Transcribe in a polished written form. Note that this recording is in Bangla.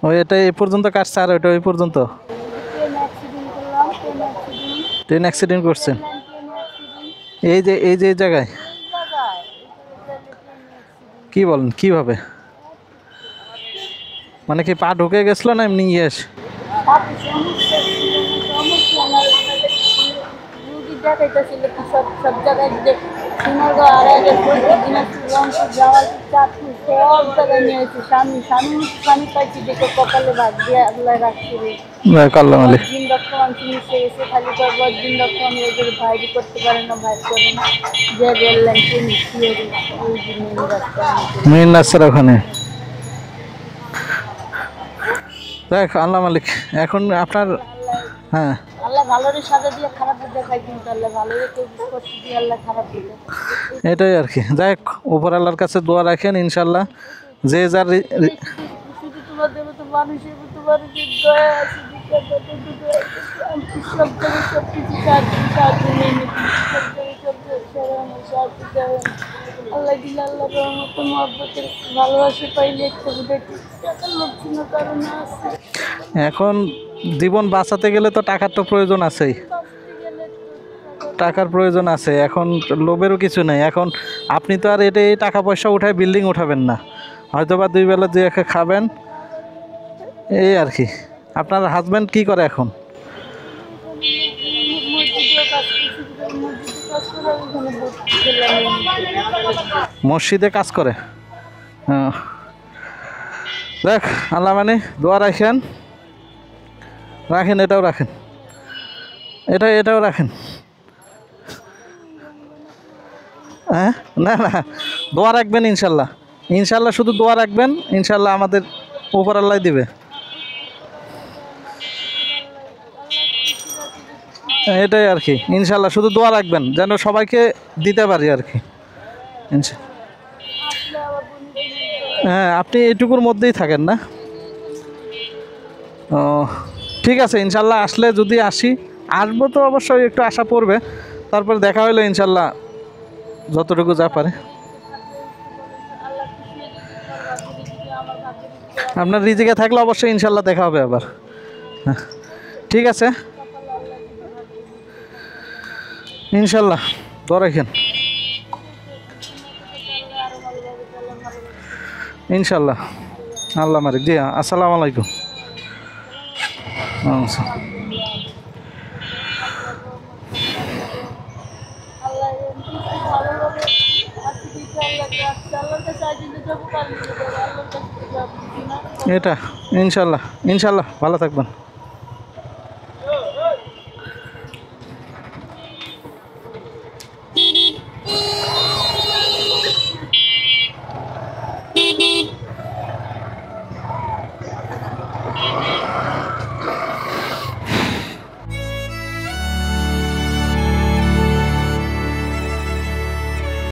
ওই এটা এই পর্যন্ত কাটছে আর ওইটা ওই পর্যন্ত ট্রেন অ্যাক্সিডেন্ট করছেন এই জায়গায় কি বলেন কিভাবে মানে কি পা ঢুকে গেছিল না এমনি ইয়েস সব জায়গায় যাওয়ার সব জায়গায় নিয়েছি স্বামী স্বামী পাইছি দেখে কপালে ভাগ দিয়ে আল্লাহ রাখছি দিন রক্ত মাংস মিশে গেছে খালি দিন রক্ত আমি ওদের ভাইরি করতে পারে না ভাই করে না যে বললেন মেন রাস্তার ওখানে দেখ আল্লাহ মালিক এখন আপনার হ্যাঁ আল্লাহ ভালোরে সাজা দিয়ে খারাপ দেখাই কিন্তু আল্লাহ ভালোরে কষ্ট দিয়ে আল্লাহ খারাপ দিলে এটাই আর কি যাই হোক উপর আল্লাহর কাছে দোয়া রাখেন ইনশাল্লাহ যে যার শুধু তোমার দেবো তো মানুষের তোমার যে দয়া আছে সব জায়গায় সব কিছু সাহায্য নিয়ে আল্লাহ দিলে আল্লাহ রহমত মহব্বতের ভালোবাসা পাইলে একটু টাকার লোক ছিল কারণে আছে এখন জীবন বাঁচাতে গেলে তো টাকার তো প্রয়োজন আছেই টাকার প্রয়োজন আছে এখন লোভেরও কিছু নেই এখন আপনি তো আর এটা এই টাকা পয়সা উঠায় বিল্ডিং উঠাবেন না হয়তো বা 2 বেলা 2 একটা খাবেন এই আর কি আপনার হাজব্যান্ড কি করে এখন মসজিদে কাজ করে দেখ আল্লাহ মানে দোয়া রাখেন এটাও রাখেন এটাও রাখেন হ্যাঁ না দোয়া রাখবেন ইনশাল্লাহ শুধু দোয়া রাখবেন ইনশাল্লাহ আমাদের উপর আল্লাহ দিবে এটাই আর কি ইনশাল্লাহ শুধু দোয়া রাখবেন যেন সবাইকে দিতে পারি আর কি হ্যাঁ আপনি এইটুকুর মধ্যেই থাকেন না ও ঠিক আছে ইনশাল্লাহ আসলে যদি আসবো তো অবশ্যই একটু আশা পড়বে তারপর দেখা হইলো ইনশাল্লাহ যতটুকু যা পারে আপনার রিজিকে থাকলে অবশ্যই ইনশাল্লাহ দেখা হবে আবার হ্যাঁ ঠিক আছে ইনশাল্লাহ দোয়া রাখেন ইনশাল্লাহ আল্লাহ মালিক জি আসসালামু আলাইকুম এটা ইনশাল্লাহ ভালো থাকবেন